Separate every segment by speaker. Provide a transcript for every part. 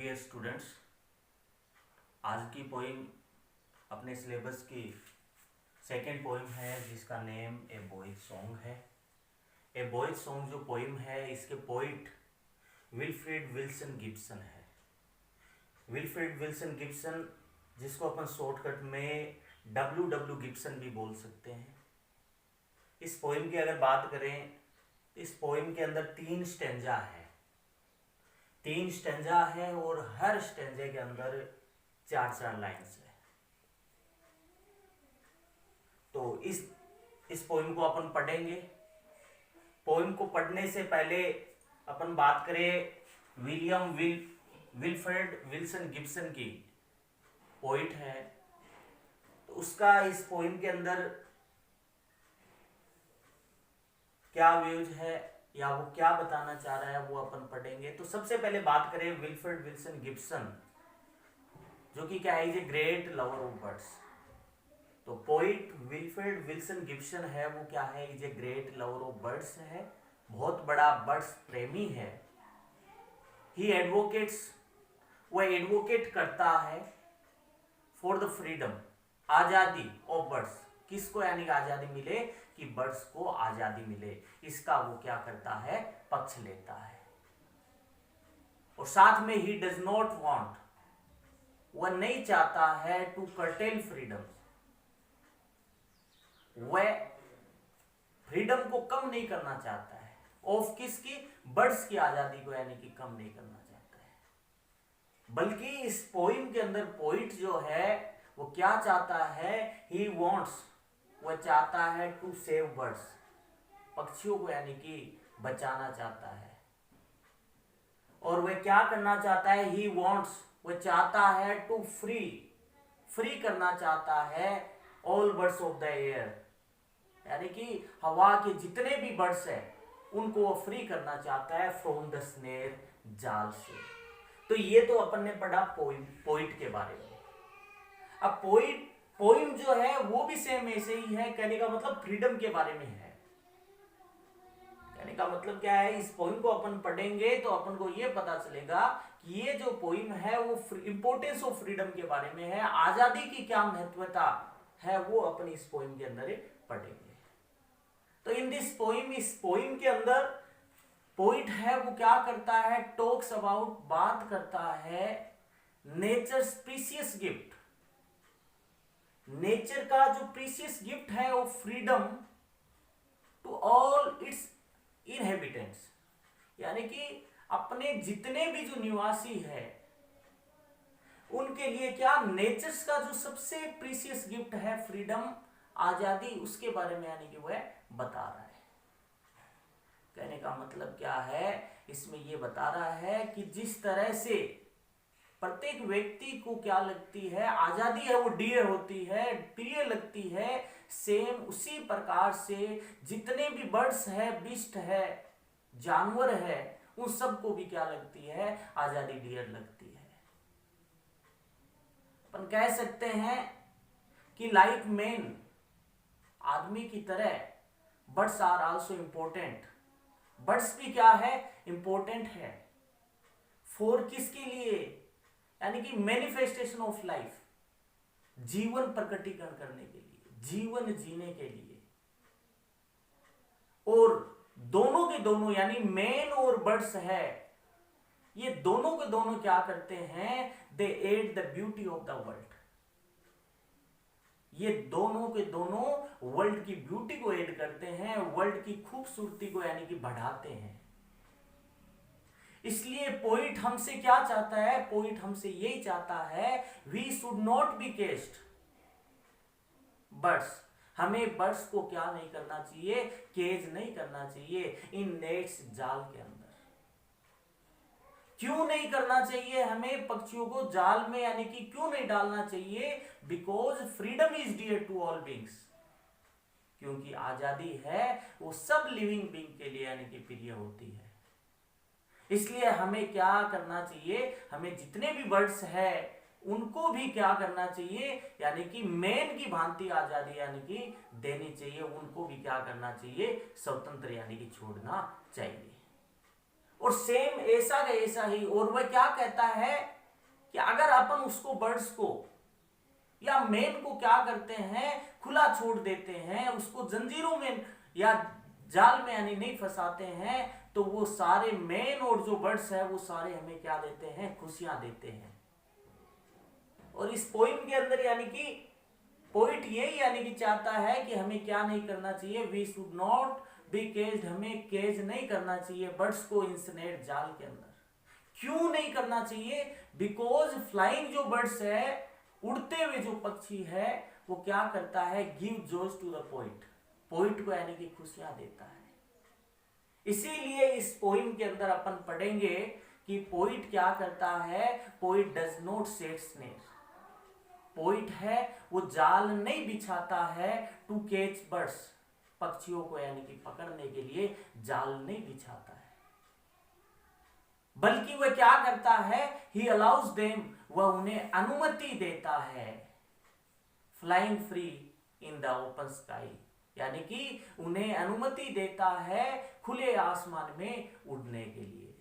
Speaker 1: Dear students, आज की poem अपने सिलेबस की सेकेंड पोइम है जिसका नेम ए बॉयज सॉन्ग है। ए बॉयज सॉन्ग जो पोइम है इसके पोइट विल्फ्रेड विल्सन गिब्सन है। विल्फ्रेड विल्सन गिब्सन जिसको अपन शॉर्टकट में डब्ल्यू गिब्सन भी बोल सकते हैं। इस पोइम की अगर बात करें, इस पोइम के अंदर 3 स्टेंजा है। 3 स्टेंजा है और हर स्टेंजे के अंदर 4 लाइन्स है। तो इस पोइम को अपन पढ़ेंगे। पोइम को पढ़ने से पहले अपन बात करें विल्फ्रेड विल्सन गिब्सन की, पोइट है, तो उसका इस पोइम के अंदर क्या व्यूज है या वो क्या बताना चाह रहा है वो अपन पढ़ेंगे। तो सबसे पहले बात करें विल्फ्रेड विल्सन गिब्सन, जो कि क्या है, is a great lover of birds. तो पोइट विल्फ्रेड विल्सन गिब्सन है वो क्या है, is a great lover of birds है, बहुत बड़ा बर्ड्स प्रेमी है। ही एडवोकेट्स, वह एडवोकेट करता है फॉर द फ्रीडम, आजादी ऑफ बर्ड्स, किसको, यानी कि आजादी मिले, कि बर्ड्स को आजादी मिले, इसका वो क्या करता है, पक्ष लेता है। और साथ में ही डज नॉट वांट, वह नहीं चाहता है टू कर्टेल फ्रीडम, वह फ्रीडम को कम नहीं करना चाहता है, ऑफ किसकी, बर्ड्स की आजादी को, यानी कि कम नहीं करना चाहता है। बल्कि इस पोइम के अंदर पोइट जो है वो क्या चाहता है, ही वॉन्ट्स, वह चाहता है टू सेव बर्ड्स, पक्षियों को यानी कि बचाना चाहता है। और वह क्या करना चाहता है, ही वॉन्ट्स, वह चाहता है टू फ्री करना चाहता है all birds of the air, यानी कि हवा के जितने भी बर्ड्स हैं उनको वो फ्री करना चाहता है फ्रॉम द स्नेर, जाल से। तो ये तो अपन ने पढ़ा पोइट के बारे में। अब पोइम जो है वो भी सेम ऐसे ही है, कहने का मतलब फ्रीडम के बारे में है। कहने का मतलब क्या है, इस पोइम को अपन पढ़ेंगे तो अपन को ये पता चलेगा कि ये जो पोइम है वो इंपोर्टेंस ऑफ फ्रीडम के बारे में है, आजादी की क्या महत्वता है वो अपन इस पोइम के अंदर पढ़ेंगे। तो इन दिस पोइम, इस पोइम के अंदर पोइट है वो क्या करता है, टॉक्स अबाउट, बात करता है नेचर्स प्रीशियस गिफ्ट, नेचर का जो प्रीशियस गिफ्ट है वो freedom to all its inhabitants, यानी कि अपने जितने भी जो निवासी है उनके लिए क्या, नेचर्स का जो सबसे प्रीशियस गिफ्ट है फ्रीडम, आजादी, उसके बारे में यानी कि वह बता रहा है। कहने का मतलब क्या है, इसमें यह बता रहा है कि जिस तरह से प्रत्येक व्यक्ति को क्या लगती है, आजादी है वो डियर होती है, प्रिय लगती है, सेम उसी प्रकार से जितने भी बर्ड्स है, बिस्ट है, जानवर है, उन सबको भी क्या लगती है, आजादी डियर लगती है। अपन कह सकते हैं कि लाइक मैन, आदमी की तरह birds are also important, birds भी क्या है, इंपॉर्टेंट है। फॉर किसके लिए, यानी कि मैनिफेस्टेशन ऑफ लाइफ, जीवन प्रकटीकरण करने के लिए, जीवन जीने के लिए। और दोनों के दोनों यानी मैन और बर्ड्स है, ये दोनों के दोनों क्या करते हैं, they add the beauty of the world, ये दोनों के दोनों वर्ल्ड की ब्यूटी को ऐड करते हैं, वर्ल्ड की खूबसूरती को यानी कि बढ़ाते हैं। इसलिए पोइट हमसे क्या चाहता है, पोइट हमसे यही चाहता है, we should not be caged birds, हमें बर्ड्स को क्या नहीं करना चाहिए, केज नहीं करना चाहिए इन नेट्स, जाल के अंदर। क्यों नहीं करना चाहिए हमें पक्षियों को जाल में, यानी कि क्यों नहीं डालना चाहिए, because freedom is dear to all beings, क्योंकि आजादी है वो सब लिविंग बींग के लिए यानी कि प्रिय होती है। इसलिए हमें क्या करना चाहिए, हमें जितने भी बर्ड्स है उनको भी क्या करना चाहिए, यानी कि मैन की भांति आजादी यानी कि देनी चाहिए, उनको भी क्या करना चाहिए, स्वतंत्र यानी कि छोड़ना चाहिए। और सेम ऐसा का ऐसा ही, और वह क्या कहता है कि अगर अपन उसको बर्ड्स को या मेन को क्या करते हैं, खुला छोड़ देते हैं, उसको जंजीरों में या जाल में यानी नहीं फंसाते हैं, तो वो सारे मेन और जो बर्ड्स है वो सारे हमें क्या देते हैं, खुशियां देते हैं। और इस पोइम के अंदर यानी कि पोइट यही यानी कि चाहता है कि हमें क्या नहीं करना चाहिए, we should not be caged, हमें केज नहीं करना चाहिए बर्ड्स को इंसनेट जाल के अंदर। क्यों नहीं करना चाहिए? बिकॉज फ्लाइंग जो बर्ड्स है, उड़ते हुए जो पक्षी है, वो क्या करता है, give joy to the poet, poet को यानी कि खुशियां देता है। इसीलिए इस पोइम के अंदर अपन पढ़ेंगे कि पोइट क्या करता है, poet does not set snake, poet है वो जाल नहीं बिछाता है टू कैच बर्ड्स, पक्षियों को यानी कि पकड़ने के लिए जाल नहीं बिछाता है, बल्कि वह क्या करता है, ही अलाउज देम, वह उन्हें अनुमति देता है, flying free in the open sky, यानी कि उन्हें अनुमति देता है खुले आसमान में उड़ने के लिए।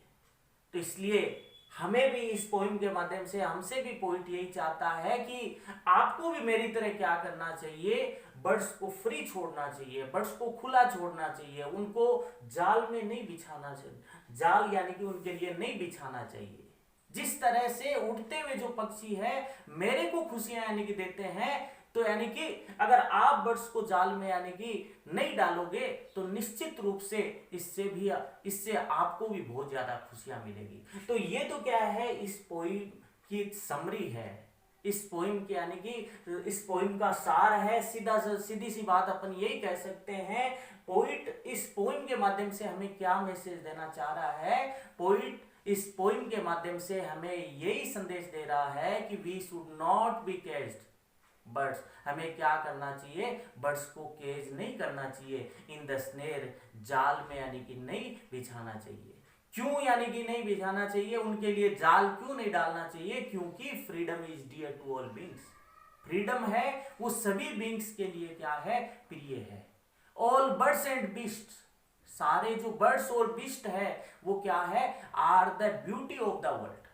Speaker 1: तो इसलिए हमें भी इस पोइम के माध्यम से, हमसे भी पोइट यही चाहता है कि आपको भी मेरी तरह क्या करना चाहिए, बर्ड्स को फ्री छोड़ना चाहिए, बर्ड्स को खुला छोड़ना चाहिए, उनको जाल में नहीं बिछाना चाहिए, जाल यानी कि उनके लिए नहीं बिछाना चाहिए। जिस तरह से उड़ते हुए जो पक्षी है मेरे को खुशियां यानी कि देते हैं, तो यानी कि अगर आप बर्ड्स को जाल में यानी कि नहीं डालोगे तो निश्चित रूप से इससे आपको भी बहुत ज्यादा खुशियां मिलेगी। तो ये तो क्या है, इस पोइम की समरी है, इस पोइम के यानी कि इस पोइम का सार है। सीधी सी बात अपन यही कह सकते हैं, पोइट इस पोइम के माध्यम से हमें क्या मैसेज देना चाह रहा है, पोइट इस पोइम के माध्यम से हमें यही संदेश दे रहा है कि we should not be caged birds, हमें क्या करना चाहिए, बर्ड्स को केज नहीं करना चाहिए, इन द स्नेर, जाल में यानी कि नहीं बिछाना चाहिए। क्यों यानी कि नहीं बिछाना चाहिए, उनके लिए जाल क्यों नहीं डालना चाहिए, क्योंकि freedom is dear to all beings, freedom है वो सभी बीइंग्स के लिए क्या है, प्रिय है। ऑल बर्ड्स एंड बीस्ट, सारे जो बर्ड्स और बीस्ट है वो क्या है, are the beauty of the world,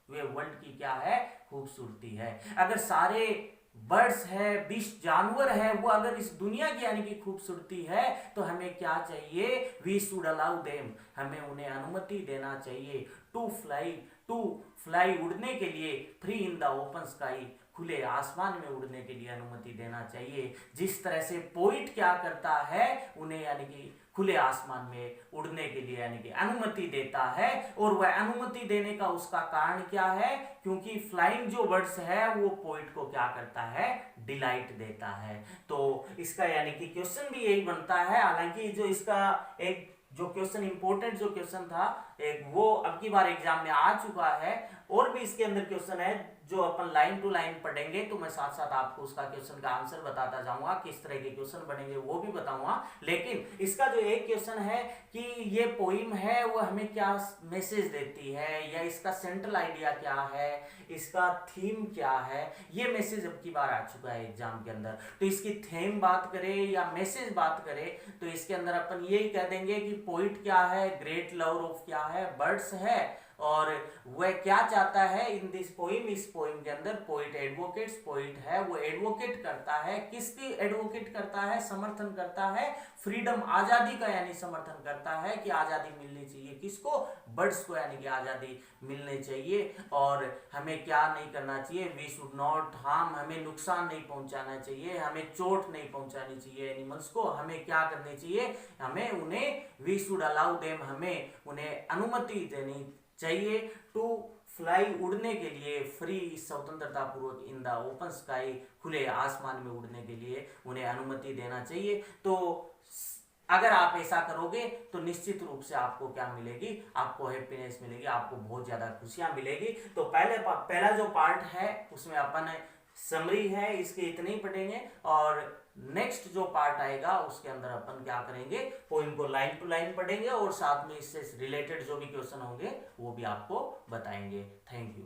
Speaker 1: वे वर्ल्ड की क्या है, खूबसूरती है। अगर सारे बर्ड्स है, बीस्ट जानवर है, वो अगर इस दुनिया की यानी कि खूबसूरती है, तो हमें क्या चाहिए, वी शुड अलाउ देम, हमें उन्हें अनुमति देना चाहिए, टू फ्लाई उड़ने के लिए, free in the open sky, खुले आसमान में उड़ने के लिए अनुमति देना चाहिए। जिस तरह से पोइट क्या करता है, उन्हें यानी कि खुले आसमान में उड़ने के लिए यानी कि अनुमति देता है, और वह अनुमति देने का उसका कारण क्या है, क्योंकि फ्लाइंग जो बर्ड्स है वो पोइट को क्या करता है, डिलाइट देता है। तो इसका यानी कि क्वेश्चन भी यही बनता है। हालांकि जो इसका एक जो क्वेश्चन इंपॉर्टेंट जो क्वेश्चन था एक, वो अब की बार एग्जाम में आ चुका है, और भी इसके अंदर क्वेश्चन है जो अपन लाइन टू लाइन पढ़ेंगे, तो मैं साथ साथ आपको उसका क्वेश्चन का आंसर बताता जाऊंगा, किस तरह के क्वेश्चन बनेंगे वो भी बताऊंगा। लेकिन इसका जो एक क्वेश्चन है कि ये पोइम है वो हमें क्या मैसेज देती है, या इसका सेंट्रल आइडिया क्या है, इसका थीम क्या है, ये मैसेज अब की बार आ चुका है एग्जाम के अंदर। तो इसकी थीम बात करें या मैसेज बात करें, तो इसके अंदर अपन यही कह देंगे कि पोइट क्या है, ग्रेट लवर ऑफ क्या है, बर्ड्स है, और वह क्या चाहता है इन दिस पोइम, इस पोइम के अंदर पोइट एडवोकेट्स, पोइट है वो एडवोकेट करता है, किसकी एडवोकेट करता है, समर्थन करता है, फ्रीडम, आजादी का यानी समर्थन करता है कि आजादी मिलनी चाहिए, किसको, बर्ड्स को, यानी कि आजादी मिलनी चाहिए, और हमें क्या नहीं करना चाहिए, वी शुड नॉट हार्म, हमें नुकसान नहीं पहुंचाना चाहिए, हमें चोट नहीं पहुंचानी चाहिए एनिमल्स को, हमें क्या करनी चाहिए, हमें उन्हें, वी शुड अलाउ देम, हमें उन्हें अनुमति देनी चाहिए, टू फ्लाई उड़ने के लिए, फ्री स्वतंत्रता पूर्वक, इन द ओपन स्काई, खुले आसमान में उड़ने के लिए उन्हें अनुमति देना चाहिए। तो अगर आप ऐसा करोगे तो निश्चित रूप से आपको क्या मिलेगी, आपको हैप्पीनेस मिलेगी, आपको बहुत ज्यादा खुशियां मिलेगी। तो पहला जो पार्ट है उसमें अपन समरी है इसके इतने ही पढ़ेंगे, और नेक्स्ट जो पार्ट आएगा उसके अंदर अपन क्या करेंगे, पोइम को लाइन टू लाइन पढ़ेंगे, और साथ में इससे रिलेटेड जो भी क्वेश्चन होंगे वो भी आपको बताएंगे। Thank you.